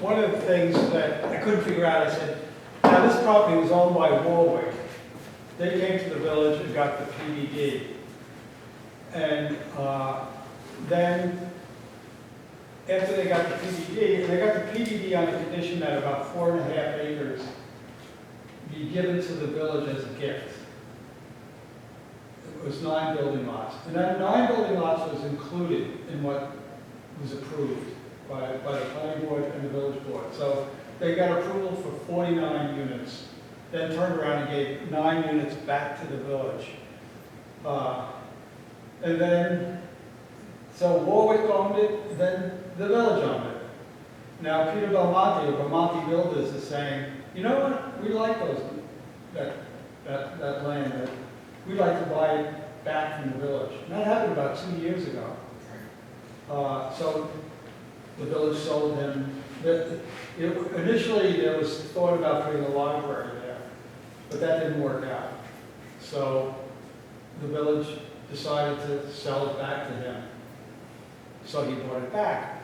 one of the things that I couldn't figure out, I said, now this property was owned by Warwick. They came to the village and got the PDD. And then, after they got the PDD, they got the PDD on the condition that about 4.5 acres be given to the village as a gift. It was 9 building lots. And that 9 building lots was included in what was approved by the planning board and the village board. So they got approval for 49 units, then turned around and gave 9 units back to the village. And then, so Warwick owned it, then the village owned it. Now Peter Belmonte of Belmonte Builders is saying, you know what, we like that land, we'd like to buy it back from the village. And that happened about 2 years ago. So the village sold him. Initially, there was thought about putting a library there, but that didn't work out. So the village decided to sell it back to him. So he bought it back.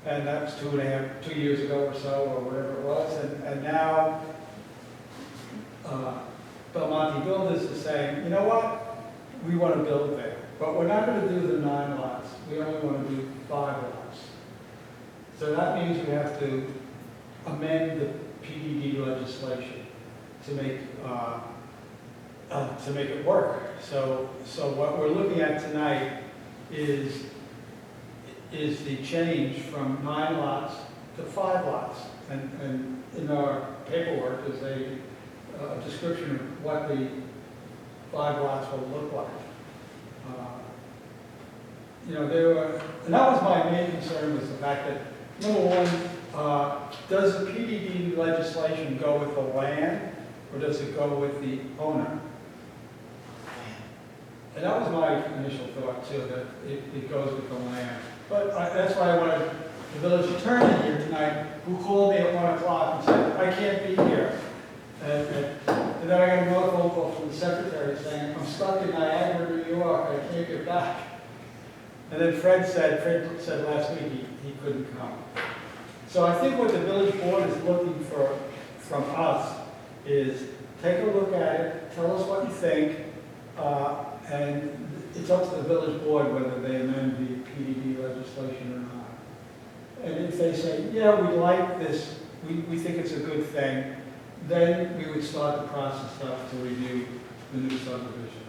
And that was 2 years ago or so, or whatever it was. And now Belmonte Builders is saying, you know what? We want to build there. But we're not going to do the 9 lots. We only want to do 5 lots. So that means we have to amend the PDD legislation to make it work. So what we're looking at tonight is the change from 9 lots to 5 lots. And in our paperwork is a description of what the 5 lots will look like. And that was my main concern, was the fact that, number one, does the PDD legislation go with the land, or does it go with the owner? And that was my initial thought too, that it goes with the land. But that's why I wanted the village attorney here tonight, who called me at 1 o'clock and said, I can't be here. And then I got another phone call from the secretary saying, I'm stuck in Niagara, New York, I can't get back. And then Fred said last week he couldn't come. So I think what the village board is looking for from us is take a look at it, tell us what you think, and it's up to the village board whether they amend the PDD legislation or not. And if they say, yeah, we like this, we think it's a good thing, then we would start the process up to review the new subdivision.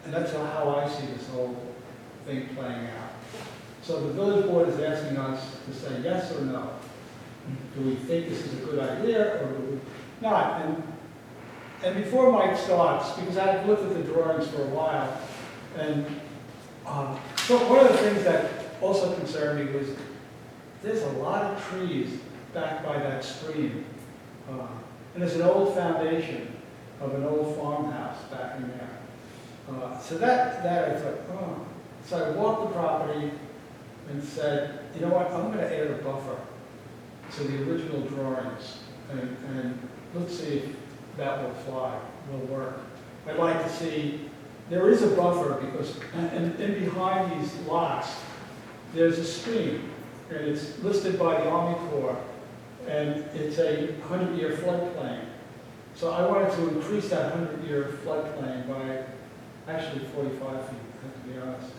And that's how I see this whole thing playing out. So the village board is asking us to say yes or no. Do we think this is a good idea, or do we not? And before Mike starts, because I've looked at the drawings for a while, and so one of the things that also concerned me was there's a lot of trees back by that stream. And there's an old foundation of an old farmhouse back in there. So that I thought, oh. So I walked the property and said, you know what, I'm going to add a buffer to the original drawings, and let's see if that will fly, will work. I'd like to see, there is a buffer because, and in behind these lots, there's a stream, and it's listed by the Army Corps, and it's a 100-year floodplain. So I wanted to increase that 100-year floodplain by actually 45 feet, to be honest.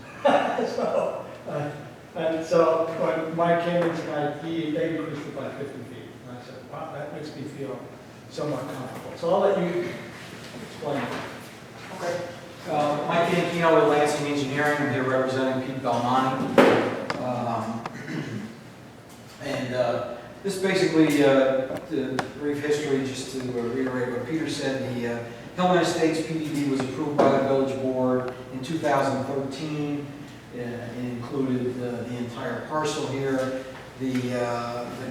And so when Mike came in tonight, they increased it by 50 feet. And I said, wow, that makes me feel somewhat comfortable. So I'll let you explain it. Okay. Mike D'Anchino with Lansing Engineering. I'm here representing Pete Belmonte. This basically, the brief history, just to reiterate what Peter said, the Hillman Estates PDD was approved by the village board in 2013. It included the entire parcel here. The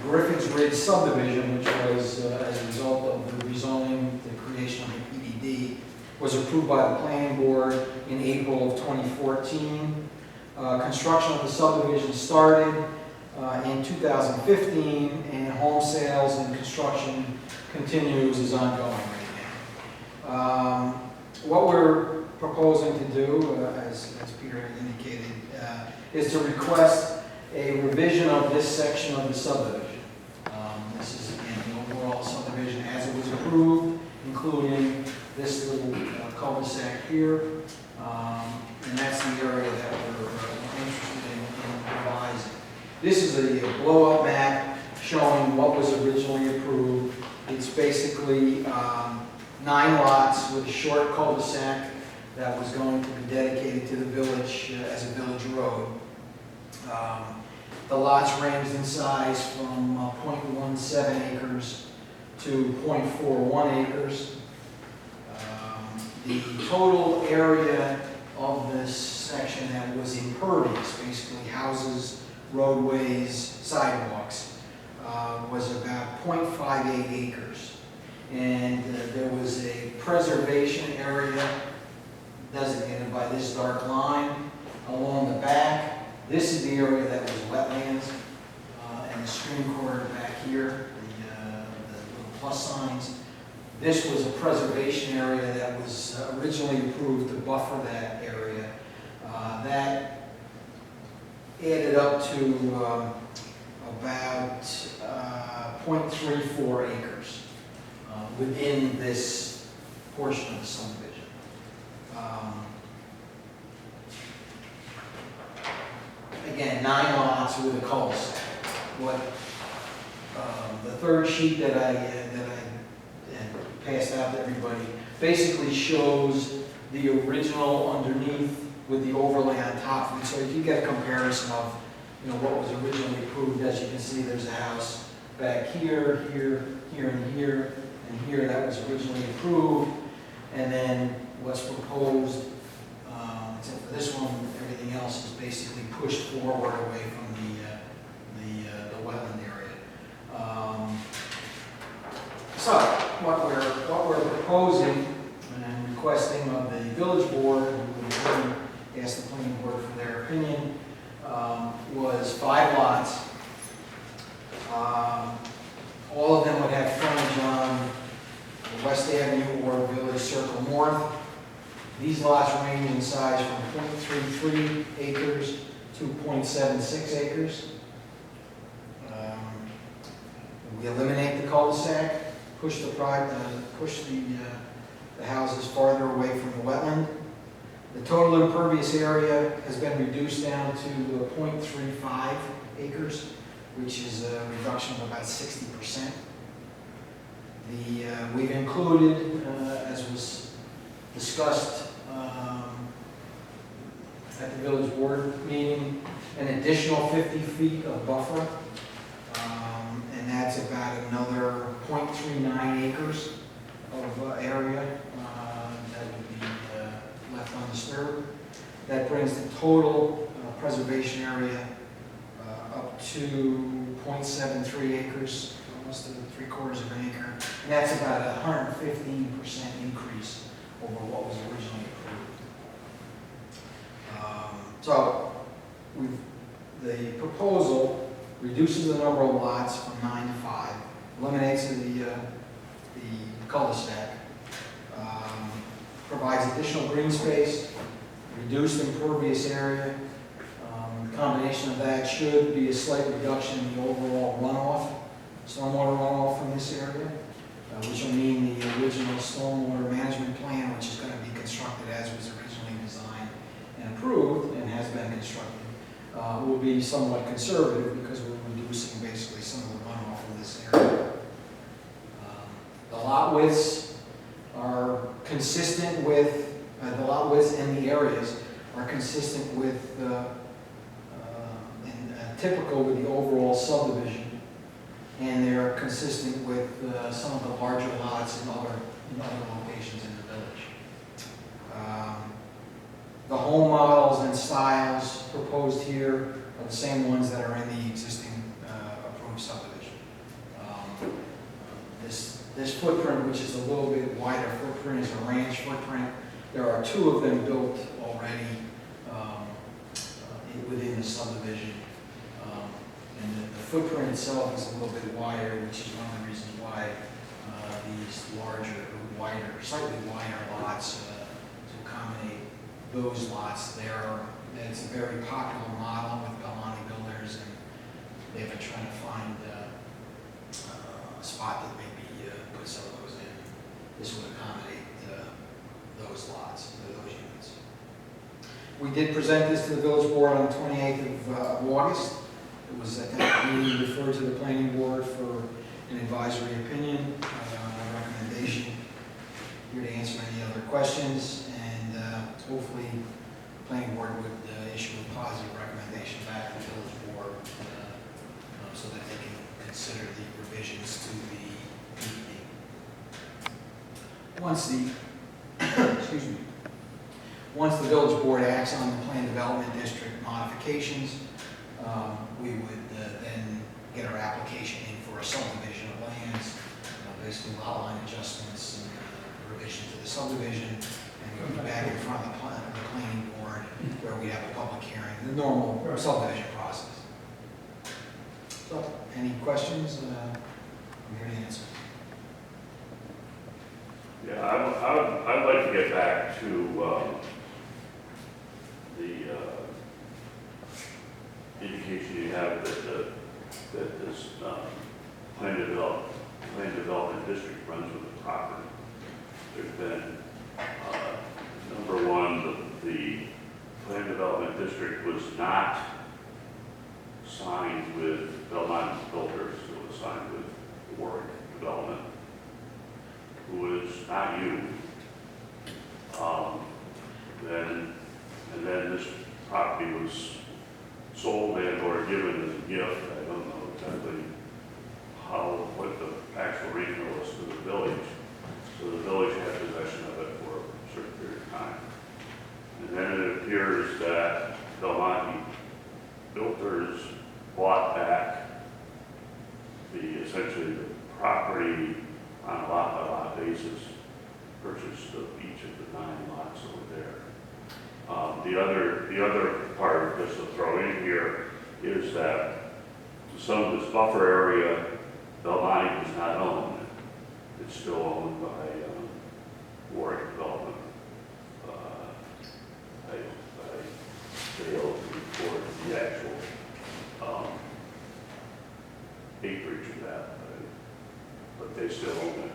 Griffin's Ridge subdivision, which was as a result of the rezoning, the creation of the PDD, was approved by the planning board in April of 2014. Construction of the subdivision started in 2015, and home sales and construction continues, is ongoing right now. What we're proposing to do, as Peter indicated, is to request a revision of this section of the subdivision. This is, again, the overall subdivision as it was approved, including this little cul-de-sac here. And that's the area that we're interested in revising. This is a blow-up map showing what was originally approved. It's basically 9 lots with a short cul-de-sac that was going to be dedicated to the village as a village road. The lots ranged in size from 0.17 acres to 0.41 acres. The total area of this section that was impervious, basically houses, roadways, sidewalks, was about 0.58 acres. And there was a preservation area designated by this dark line along the back. This is the area that was wetlands, and the stream corridor back here, the little plus signs. This was a preservation area that was originally approved to buffer that area. That added up to about 0.34 acres within this portion of the subdivision. Again, 9 lots with a cul-de-sac. What the third sheet that I passed out to everybody basically shows the original underneath with the overlay on top of it. So if you get a comparison of, what was originally approved, as you can see, there's a house back here, here, here, and here, and here that was originally approved, and then what's proposed. Except for this one, everything else is basically pushed forward away from the wetland area. So what we're proposing and requesting of the village board, who we asked the planning board for their opinion, was 5 lots. All of them would have frontage on West Avenue or Village Circle North. These lots range in size from 0.33 acres to 0.76 acres. We eliminate the cul-de-sac, push the houses farther away from the wetland. The total impervious area has been reduced down to 0.35 acres, which is a reduction of about 60%. We've included, as was discussed at the village board meeting, an additional 50 feet of buffer, and that's about another 0.39 acres of area that would be left undisturbed. That brings the total preservation area up to 0.73 acres, almost to 3/4 of an acre, and that's about a 115% increase over what was originally approved. So the proposal reduces the number of lots from 9 to 5, eliminates the cul-de-sac, provides additional green space, reduced impervious area. The combination of that should be a slight reduction in the overall runoff, stormwater runoff from this area, which will mean the original stormwater management plan, which is going to be constructed as was originally designed and approved and has been constructed, will be somewhat conservative because we're reducing basically some of the runoff from this area. The lot widths are consistent with, the lot widths and the areas are consistent with and typical with the overall subdivision, and they're consistent with some of the larger lots in other locations in the village. The home models and styles proposed here are the same ones that are in the existing approved subdivision. This footprint, which is a little bit wider footprint, is a ranch footprint. There are 2 of them built already within the subdivision. And the footprint itself is a little bit wider, which is one of the reasons why these larger, wider, slightly wider lots to accommodate those lots there. It's a very popular model with Belmonte builders and they've been trying to find a spot that maybe put some of those in. This would accommodate those lots, those units. We did present this to the village board on the 28th of August. It was at that meeting referred to the planning board for an advisory opinion, a recommendation. Here to answer any other questions, and hopefully the planning board would issue a positive recommendation back to the village board so that they can consider the revisions to the PDD. Once the village board acts on the plan development district modifications, we would then get our application in for a subdivision of lands, basically lot line adjustments and revision to the subdivision, and we would be back in front of the planning board where we have a public hearing, the normal subdivision process. So, any questions? I'm here to answer. Yeah, I'd like to get back to the indication you have that this plan development district runs with the property. There's been, number one, the plan development district was not signed with Belmont Builders, it was signed with Warwick Development, who is not you. And then this property was sold and or given as a gift. I don't know exactly what the actual arrangement was to the village. So the village had possession of it for a certain period of time. And then it appears that Belmonte Builders bought back essentially the property on a lot-by-lot basis, purchased of each of the 9 lots over there. The other part, just to throw in here, is that some of this buffer area, Belmonte does not own. It's still owned by Warwick Development. I failed to report the actual acreage of that, but they still own it.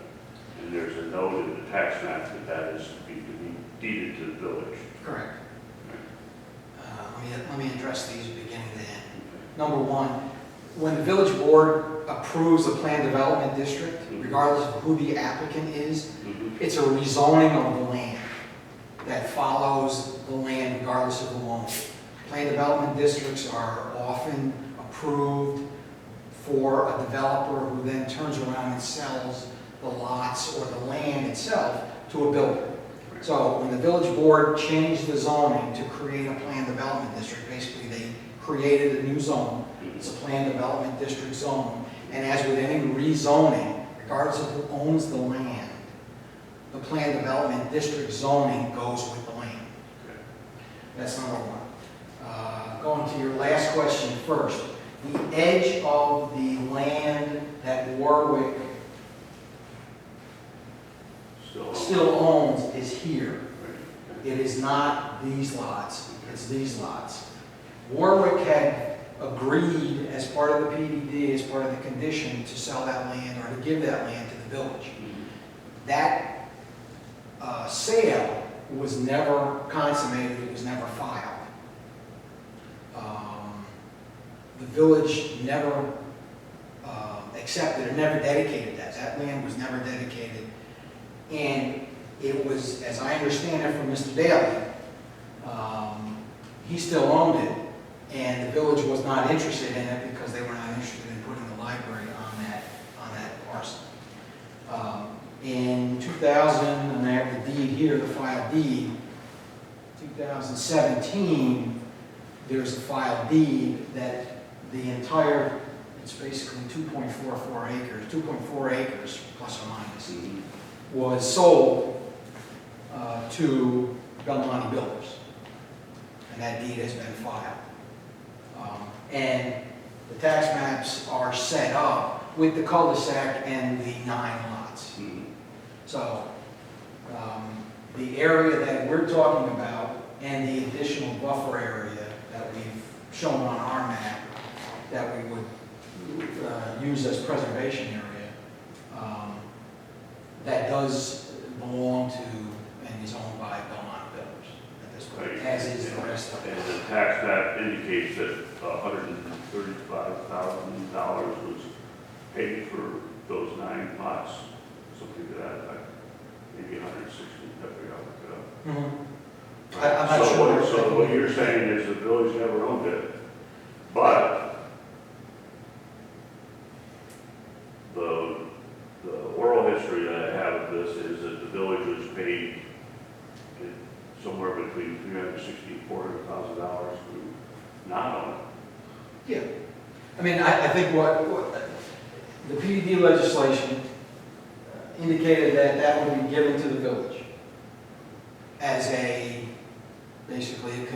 And there's a note in the tax map that is to be deeded to the village. Correct. Let me address these beginning to end. Number one, when the village board approves a plan development district, regardless of who the applicant is, it's a rezoning of the land that follows the land regardless of who owns it. Plan development districts are often approved for a developer who then turns around and sells the lots or the land itself to a builder. So when the village board changed the zoning to create a plan development district, basically they created a new zone. It's a plan development district zone. And as with any rezoning, regardless of who owns the land, the plan development district zoning goes with the land. That's number one. Going to your last question first. The edge of the land that Warwick still owns is here. It is not these lots, it's these lots. Warwick had agreed as part of the PDD, as part of the condition, to sell that land or to give that land to the village. That sale was never consummated, it was never filed. The village never accepted or never dedicated that. That land was never dedicated. And it was, as I understand it from Mr. Daly, he still owned it, and the village was not interested in it because they were not interested in putting the library on that parcel. In 2000, and I have the deed here, the file deed, 2017, there's a file deed that the entire, it's basically 2.44 acres, 2.4 acres plus or minus, was sold to Belmonte Builders. And that deed has been filed. And the tax maps are set up with the cul-de-sac and the 9 lots. So the area that we're talking about and the additional buffer area that we've shown on our map that we would used as preservation area, that does belong to and is owned by Belmont Builders at this point, Right. as is the rest of it. And the tax map indicates that $135,000 was paid for those 9 lots, something to that effect. Maybe 160, I forgot what it up. Mhm. I'm not So sure. what- So what you're saying is the village never owned it, but the oral history that I have of this is that the village was paid somewhere between $360,000 and $400,000 to not own it. Yeah. I mean, I think what the PDD legislation indicated that would be given to the village as basically a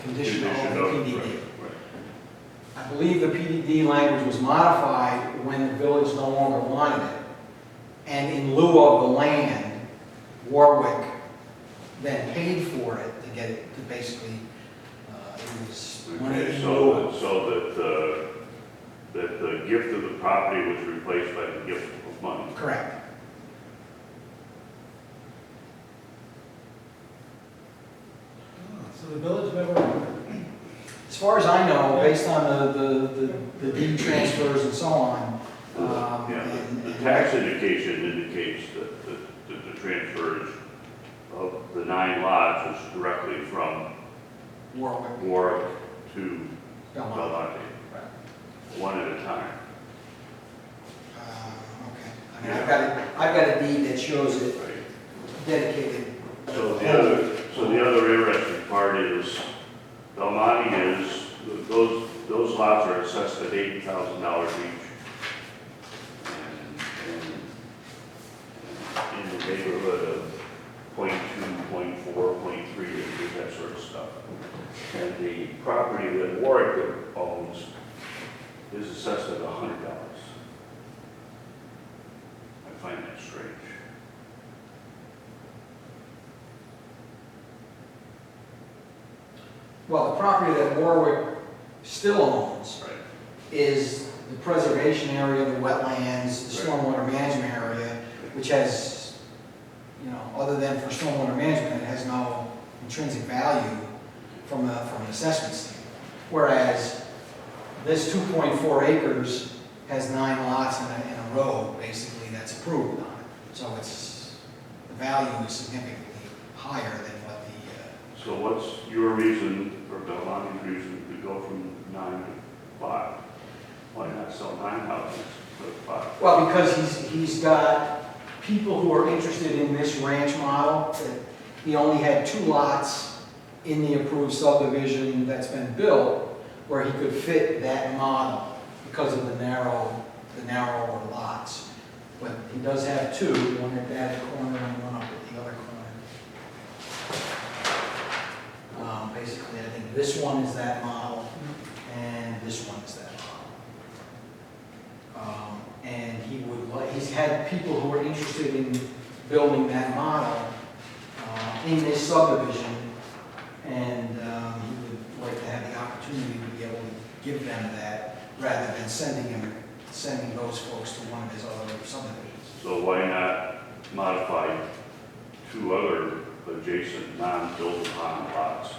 condition of the PDD. Right. I believe the PDD language was modified when the village no longer wanted it. And in lieu of the land, Warwick then paid for it to get it to basically, it was money Okay, in so lieu of. that the gift of the property was replaced by the gift of money. Correct. So the village never owned it. As far as I know, based on the deed transfers and so on, Yeah, the tax indication indicates that the transfers of the 9 lots was directly from Warwick, Warwick to Belmont. Belmonte, one at a time. Okay. I mean, I've got a deed that shows it Right. dedicated. So the other interesting part is Belmonte is, those lots are assessed at $80,000 each. And in the neighborhood of 0.2, 0.4, 0.3 acres, that sort of stuff. And the property that Warwick owns is assessed at $100. I find that strange. Well, the property that Warwick still owns Right. is the preservation area, the wetlands, the stormwater management area, which has, other than for stormwater management, it has no intrinsic value from an assessment standpoint. Whereas this 2.4 acres has 9 lots in a row, basically, that's approved on it. So the value is significantly higher than what the, So what's your reason, or Belmonte's reason, to go from 9 to 5? Why not sell 9 houses to 5? well, because he's got people who are interested in this ranch model, that he only had 2 lots in the approved subdivision that's been built where he could fit that model because of the narrower lots. But he does have 2, one at that corner and one up at the other corner. Basically, I think this one is that model and this one is that model. And he's had people who are interested in building that model in this subdivision, and he would like to have the opportunity to be able to give them that rather than sending those folks to one of his other subdivisions. So why not modify 2 other adjacent non-built upon lots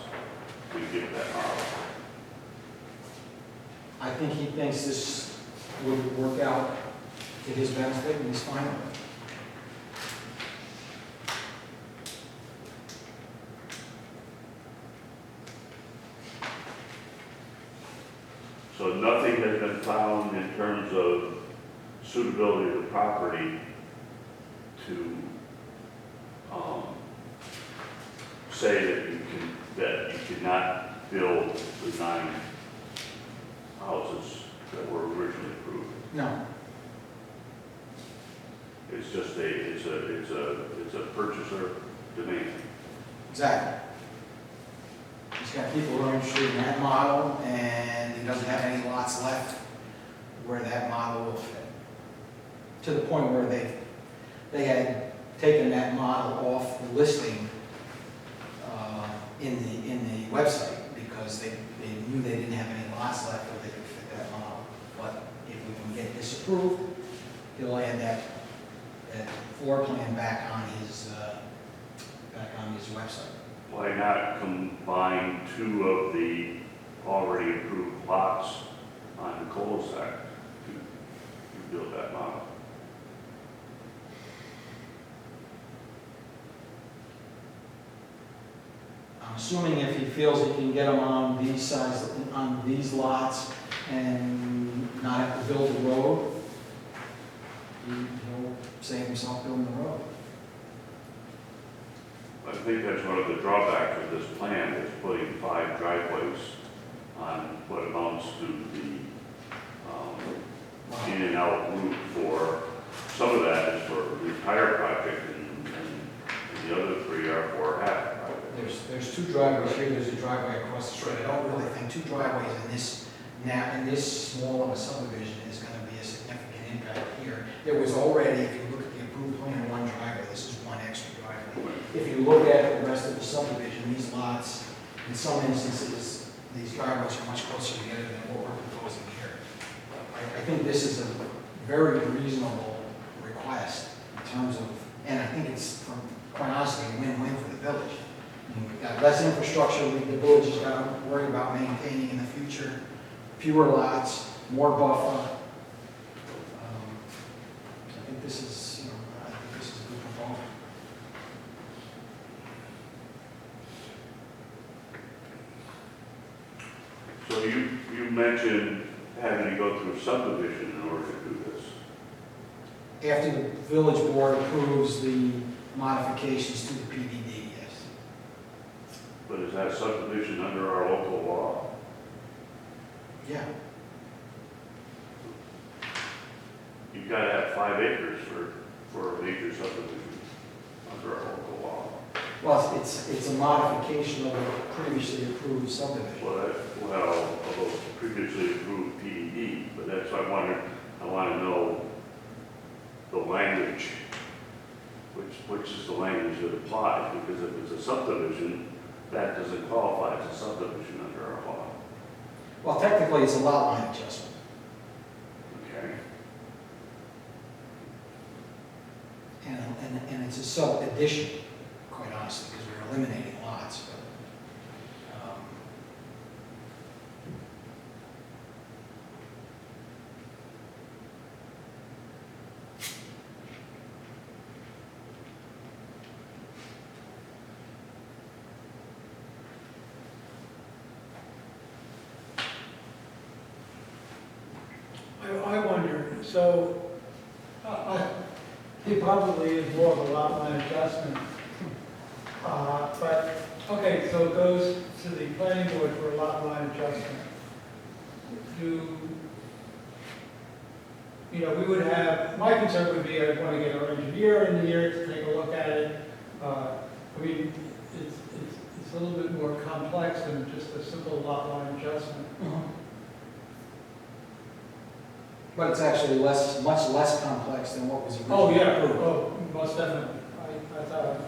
to get that model? I think he thinks this would work out to his benefit, and he's fine with it. So nothing has been found in terms of suitability of the property to say that you cannot build the 9 houses that were originally approved. No, It's just it's a purchaser demand. exactly. He's got people who are interested in that model, and he doesn't have any lots left where that model will fit. To the point where they had taken that model off the listing in the website because they knew they didn't have any lots left where they could fit that model. But approved, he'll add that floor plan back on his website. Why not combine two of the already approved lots on the cul-de-sac to build that model? I'm assuming if he feels he can get them on these sides, on these lots, and not have to build the road, he'll save himself building the road. I think that's one of the drawbacks of this plan, is putting 5 driveways on what amounts to the in and out route for, some of that is for the entire project, and the other 3 are for half the project. There's 2 driveways here, there's a driveway across the street. I don't really think 2 driveways in this small of a subdivision is going to be a significant impact here. There was already, if you look at the approved plan, 1 driveway. This is 1 extra driveway. If you look at the rest of the subdivision, these lots, in some instances, these driveways are much closer together than what we're proposing here. I think this is a very reasonable request in terms of, and I think it's, quite honestly, a win-win for the village. We've got less infrastructure the village has got to worry about maintaining in the future, fewer lots, more buffer. I think this is, I think this is a good proposal. So you mentioned having to go through subdivision in order to do this. After the village board approves the modifications to the PDD, yes. But is that subdivision under our local law? Yeah. You've got to have 5 acres for a major subdivision under our local law. Well, it's a modification of a previously approved subdivision. Well, although previously approved PDD, but that's why I want to know the language, which is the language that applies, because if it's a subdivision, that doesn't qualify as a subdivision under our law. Well, technically, it's a lot line adjustment. Okay? And it's a sub-addition, quite honestly, because we're eliminating lots. But, I wonder, so, it probably is more of a lot line adjustment. But, okay, so it goes to the planning board for a lot line adjustment. We would have, my concern would be I'd want to get our engineer in here to take a look at it. It's a little bit more complex than just a simple lot line adjustment. but it's actually much less complex than what was originally Oh, yeah, approved. oh, most definitely. I thought I could.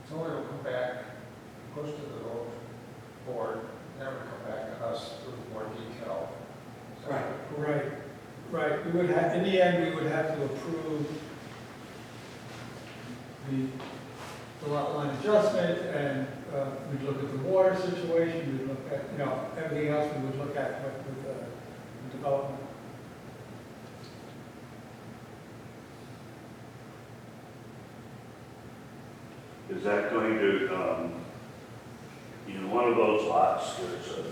So it'll come back, goes to the road board, never come back to us with more detail. So- Right. We would have, in the end, we would have to approve the lot line adjustment, and we'd look at the water situation, we'd look at, everything else we would look at with the development. Is that going to, in one of those lots, there's a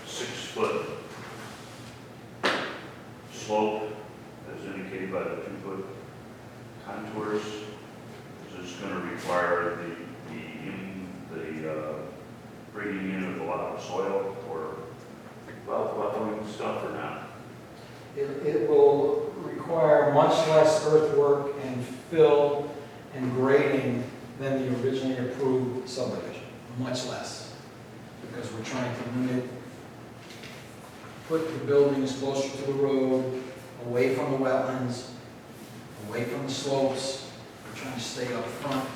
6-foot slope as indicated by the 2-foot contours? Is this going to require the bringing in of a lot of soil or leveling stuff or not? It will require much less earthwork and fill and grading than the originally approved subdivision, much less. Because we're trying to put the buildings closer to the road, away from the wetlands, away from the slopes. We're trying to say up front,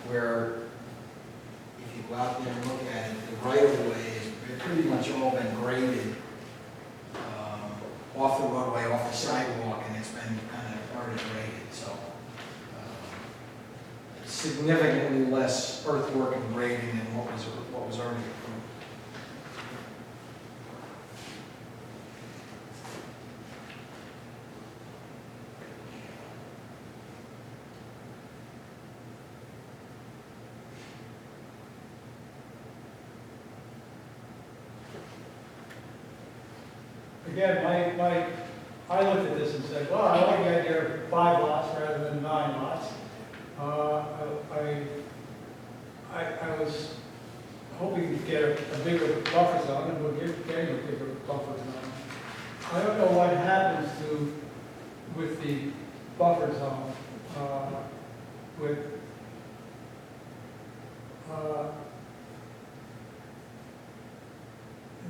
where if you go out there and look at it, the right-of-way is pretty much all been graded off the roadway, off the sidewalk, and it's been kind of already graded, so significantly less earthwork and grading than what was already approved. Again, I looked at this and said, well, I like the idea of 5 lots rather than 9 lots. I was hoping to get a bigger buffer zone, and we're getting a bigger buffer zone. I don't know what happens with the buffer zone,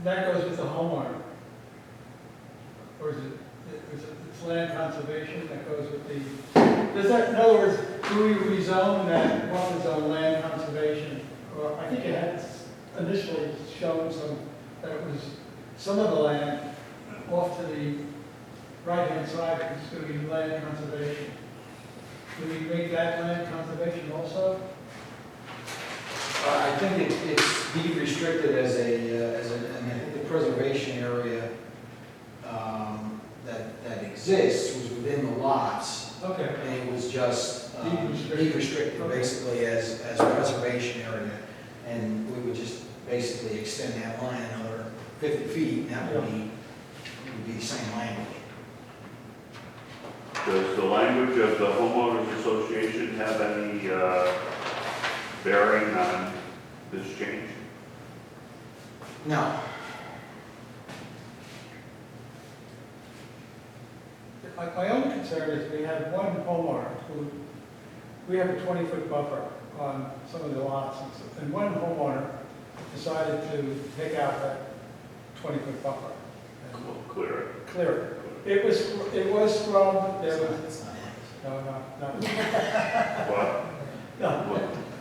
that goes with the homeowner. Or is it's land conservation that goes with the, in other words, do we rezone that buffer zone land conservation? Or I think it had initially shown that it was some of the land off to the right-hand side was going to be land conservation. Do we make that land conservation also? I think it's deed restricted as and I think the preservation area that exists was within the lots. Okay. And it was just deed restricted Okay. basically as preservation area. And we would just basically extend that line another 50 feet, and that would be the same language. Does the language of the homeowners association have any bearing on this change? No. My own concern is we have one homeowner who, we have a 20-foot buffer on some of the lots, and one homeowner decided to take out that 20-foot buffer. and Clear. Clear it. It was scrubbed, there was, It's not no. What? No,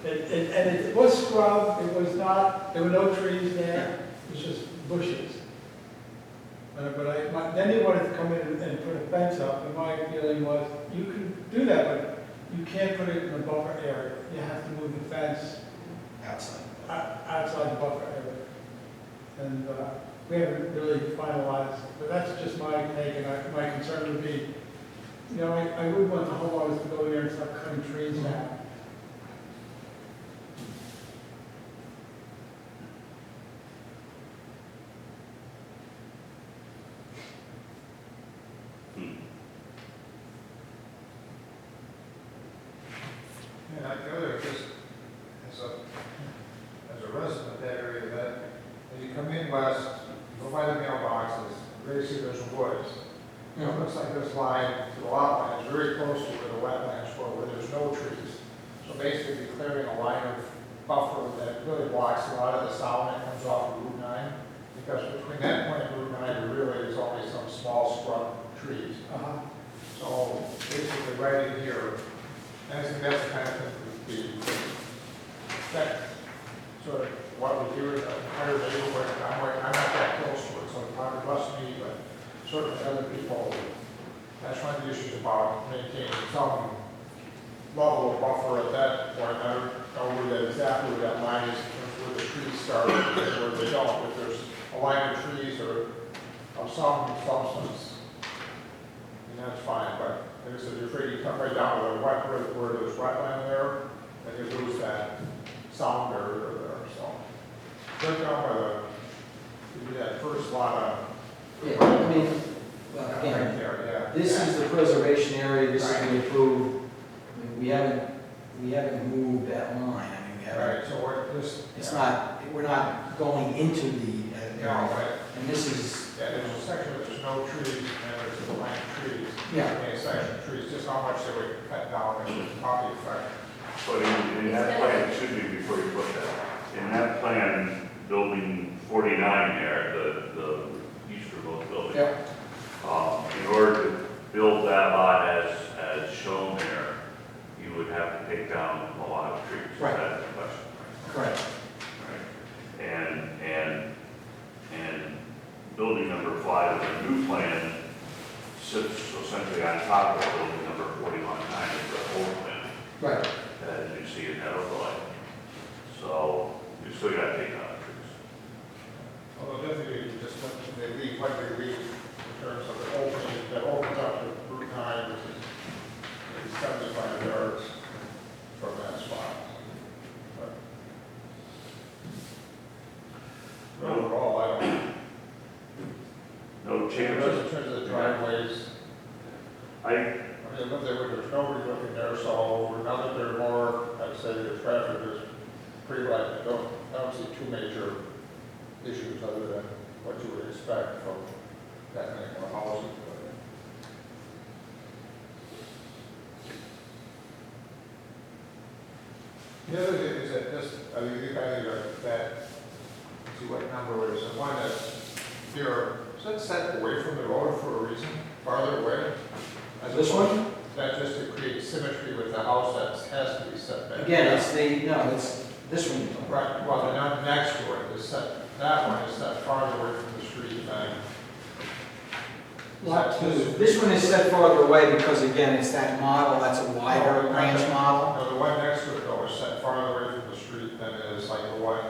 it was scrubbed, it was not, there were no trees there, it was just bushes. Then they wanted to come in and put a fence up, and my feeling was, you can do that, but you can't put it in the buffer area. You have to move the fence outside. outside the buffer area. And we haven't really finalized, but that's just my take, and my concern would be, I wouldn't want the homeowners to go there and start cutting trees down. And the other, just as a resident of that area, that as you come in west, you go by the mailboxes, you really see there's woods. It looks like this line to the lot line is very close to where the wetlands were, where there's no trees. So basically clearing a line of buffer that really blocks a lot of the sound that comes off of Route 9. Because between that point and Route 9, there really is only some small scrub trees. So basically right in here, and I think that's the kind of thing that sort of what we do in the entire neighborhood. I'm not that close to it, so it probably busts me, but certainly other people, that's one of the issues about maintaining some level of buffer at that point. I don't know where that exactly where that line is, in terms of where the trees start and where they don't. If there's a line of trees or of some substance, and that's fine, but like I said, you're afraid you come right down to the where there's wetland there, and you lose that sound barrier there, so. Right down by that first lot of. Yeah, I mean, well, Right again, there, yeah. this is the preservation area, this is the approved. I mean, we haven't moved that line. I mean, we haven't. Right, so we're just. It's not, we're not going into the No, area. right. And this is, Yeah, there's a section where there's no trees, and there's a line of trees. Yeah. And a section of trees, just how much they would cut down, and it's probably effect. But in that plan, excuse me before you put that, in that plan, building 49 there, the easternmost building. Yep. In order to build that lot as shown there, you would have to to take down a lot of trees. Right. That's the question. Correct. Right. And building number 5 of the new plan sits essentially on top of building number 41 kind of the old plan, Right. as you see in that overlay. So you still got to take down trees. Although definitely just when they leave, what they leave in terms of the opening, that opens up to Route 9, which is maybe 75 yards from that spot. But overall, I don't, No in changes. terms of the driveways, I I mean, I live there, there's nobody looking there, so now that they're more, I'd say the traffic is pretty light. I don't see two major issues other than what you would expect from that many more houses. The other thing is that this, I mean, you kind of that, let's see what number it is, the one that's here, is that set away from the road for a reason, farther away? As This opposed- one? That just to create symmetry with the house that has to be set back. Again, it's it's this one. Right, well, the one next to it is set, that one is set farther away from the street than. Lot 2. This one is set farther away because again, it's that model, that's a wider branch model. No, the one next to it though is set farther away from the street than it is like the one.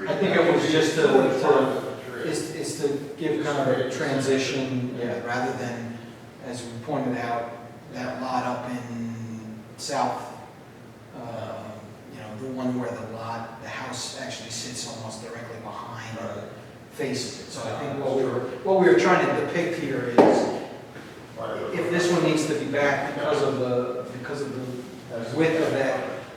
I think it was just Farther to, from the tree. is to give kind of a transition, yeah, rather than, as we pointed out, that lot up in south, the one where the house actually sits almost directly behind Right. faces it. So I think what we were trying to depict here is, if this one needs to be back because of the width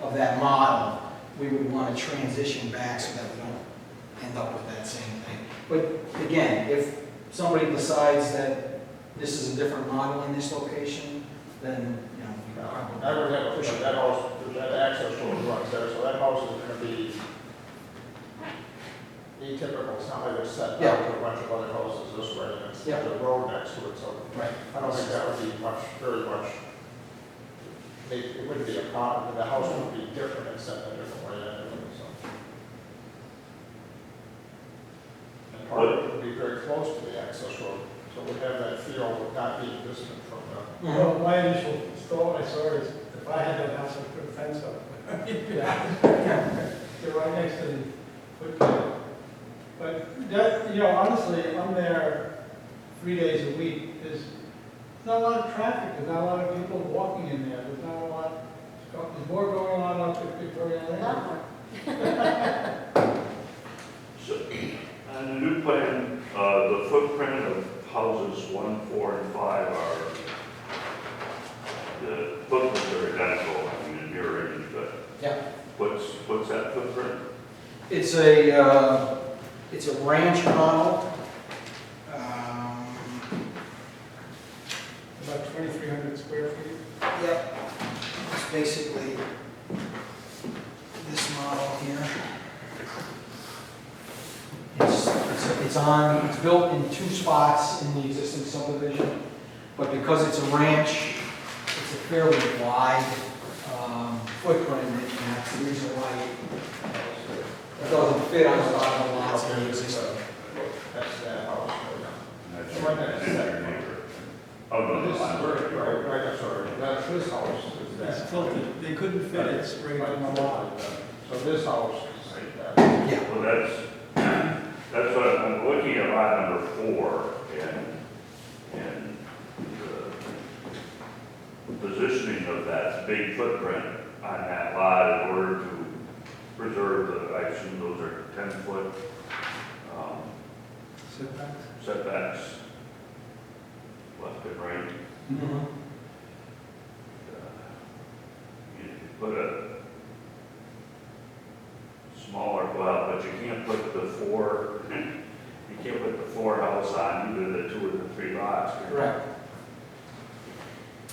of that model, we would want to transition back so that we don't end up with that same thing. But again, if somebody decides that this is a different model in this location, then, we probably. I would have a push that house, that access road runs there, so that house is gonna be atypical, it's not like it's set Yeah. back to a bunch of other houses this way, and it's Yeah. there's a road next to it, so Right. I don't think that would be very much, it wouldn't be a problem, but the house would be different and set in a different way anyway, so. And part of it would be very close to the access road, so it would have that feel of not being distant from the. Mhm. Well, my initial thought I saw is, if I had that house, I'd put a fence up. They're right next to the footpath. But that, honestly, I'm there 3 days a week. There's not a lot of traffic, there's not a lot of people walking in there, there's not a lot, there's more going on up at Victoria Lane. So, on the new plan, the footprint of houses 1, 4, and 5 are, the footprints are identical, I mean, mirror image, but Yeah. what's that footprint? It's a ranch model. About 2,300 square feet. Yep. It's basically this model here. It's built in 2 spots in the existing subdivision, but because it's a ranch, it's a fairly wide footprint, and that's the reason why it doesn't fit on a lot of the lots in the existing. That's that house. That's The one that's your set. neighbor. Oh, no, This is no, right, I'm sorry, that's this house is It's that. tilted, they couldn't fit it straight on the lot. So this house is like that. Yeah. well, that's what I'm looking at lot number 4, and the positioning of that big footprint on that lot in order to preserve I assume those are 10-foot setbacks, left and right. Mhm. You put a smaller, well, but you can't put the 4 house on either the 2 or the 3 lots. Correct.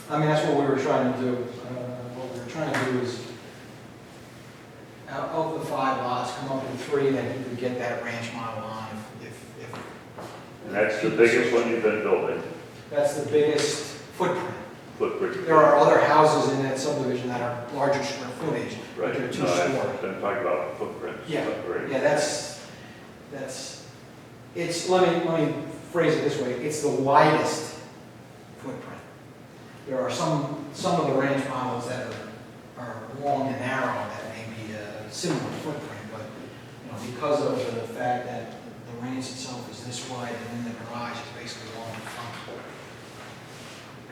I mean, that's what we were trying to do. What we were trying to do is, out of the 5 lots, come up with 3 that you could get that ranch model on if And that's the biggest one you've been building. that's the biggest footprint. footprint. There are other houses in that subdivision that are larger square footage, but Right, they're no, two-story. I'm talking about footprints. Yeah. Right. Yeah, it's, let me phrase it this way, it's the widest footprint. There are some of the ranch models that are long and narrow that may be a similar footprint, but, you know, because of the fact that the ranch itself is this wide and then the garage is basically long in front.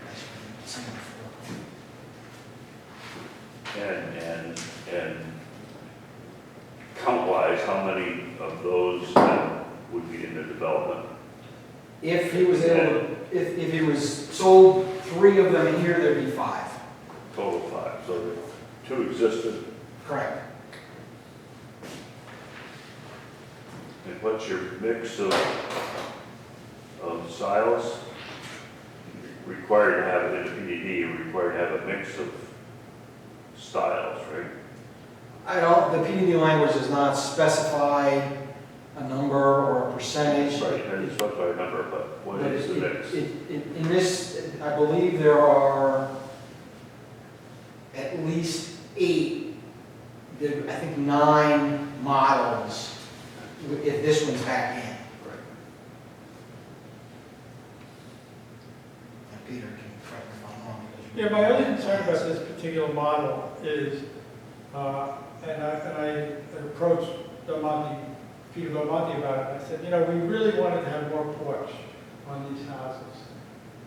That's what I'm saying before. And count-wise, how many of those then would be in the development? If he was able, if he was sold 3 of them here, there'd be 5. Total 5, so the 2 existed. Correct. And what's your mix of styles? Required to have it in the PDD, you're required to have a mix of styles, right? The PDD language does not specify a number or a percentage. Right, it doesn't specify a number, but what is the mix? In this, I believe there are at least 8, I think 9 models, if this one's back in. Right. And Peter can correct me if I'm wrong. because you- Yeah, my only concern about this particular model is, and I approached Peter Belmonte about it. I said, you know, we really wanted to have more porch on these houses.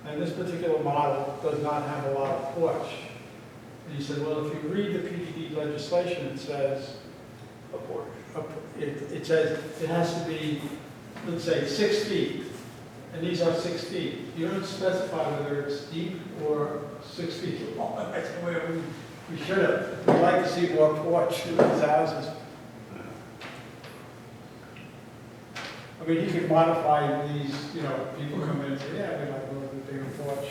And this particular model does not have a lot of porch. And he said, well, if you read the PDD legislation, it says, A porch. it says it has to be, let's say, 6 feet. And these are 6 feet. You don't specify whether it's deep or 6 feet long. I said, well, we should have. We'd like to see more porch in these houses. I mean, you could modify these, you know, people come in and say, yeah, we'd like a little bit bigger porch.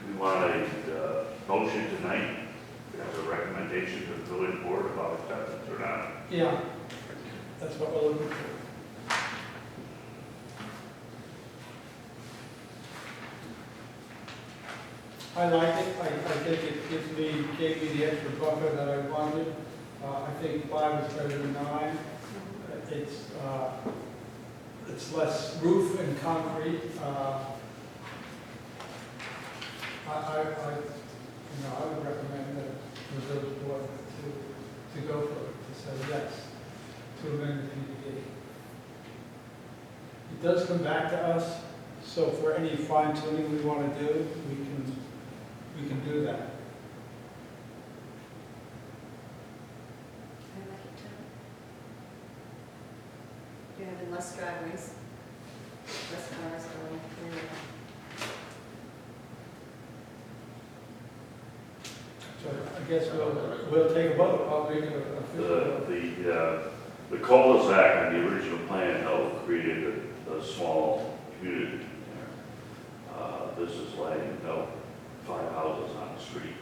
We want a motion tonight, we have a recommendation to the village board about acceptance or not. Yeah, that's what we're looking for. I like it. I think it gave me the extra buffer that I wanted. I think 5 is better than 9. It's less roof and concrete. I would recommend that the village board to go for it, to say yes, to amend the PDD. It does come back to us, so for any fine tuning we want to do, we can do that. I like it too. You're having less driveways, less cars going through. So I guess we'll take a vote. I'll make The cul-de-sac on the original plan, though, created a small community there. This is laying, 5 houses on the street.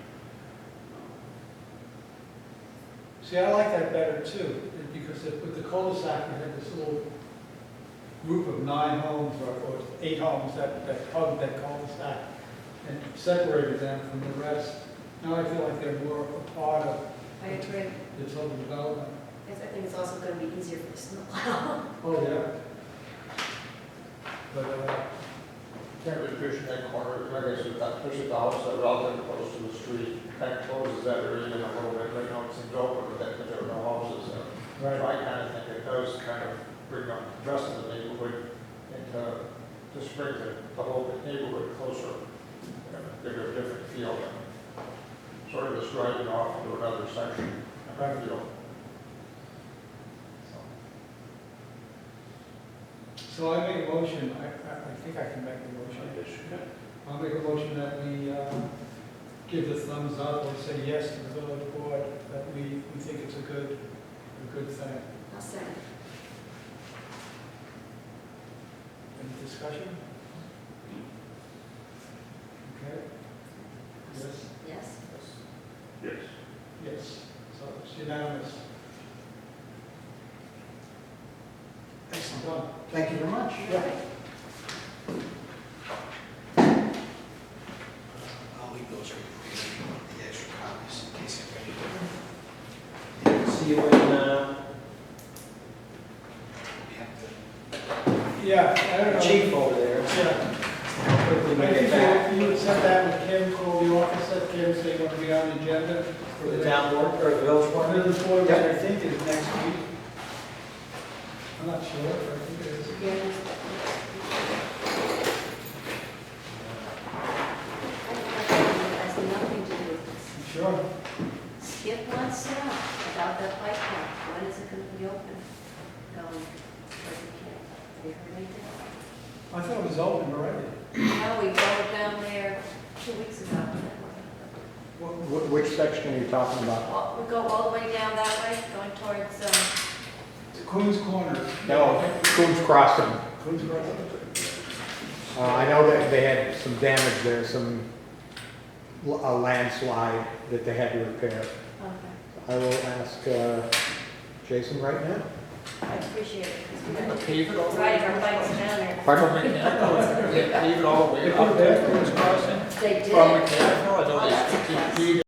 See, I like that better too, because with the cul-de-sac, you had this little group of 9 homes or 8 homes that hugged that cul-de-sac and separated them from the rest. Now I feel like they're more a part of I agree. the total development. I think it's also going to be easier for the snowplow. Oh, yeah. But, Can't really push that corner, like I said, that pushes the house that relatively close to the street, kind of closes that area in a little bit, right now it seems open, but that, because there are no houses there. So I kind of think it does kind of bring up the rest of the neighborhood and just bring the whole neighborhood closer, bigger, different feel. Sort of just driving off into another section, I feel. so I make a motion, I think I can make a motion. I guess you can. I'll make a motion that we give the thumbs up or say yes to the village board that we think it's a good thing. I'll second. Any discussion? Okay. Yes? Yes? Yes. Yes. So it's unanimous. Excellent. Done. Thank you very much. Yeah. I'll leave those with you, the extra copies, in case anybody. See you when, we have Yeah, I don't the know. chief over there. Yeah. Quickly I make think it back. you would set that with Kim, call the office, let Kim say what we on the agenda. For the town board, or the village board? Village board, which Yep. I think is next week. I'm not sure, but I think it is. Yes. Has nothing to do with this. Sure. Skip wants to know about that bike path. When is it going to be open? Going, where we can. Have you heard anything? I thought it was open already. No, we rode down there 2 weeks ago. Which section are you talking about? Well, we go all the way down that way, going towards, Coons Corner. No, Coons Crossing. Coons Corner. I know that they had some damage there, a landslide that they had to repair. okay. I will ask Jason right now. I appreciate it, because we Pave it all got the way riding our bikes down there. Pardon? Yeah, pave it all the way up there, Coons Crossing. They did. From Mechanical, I know they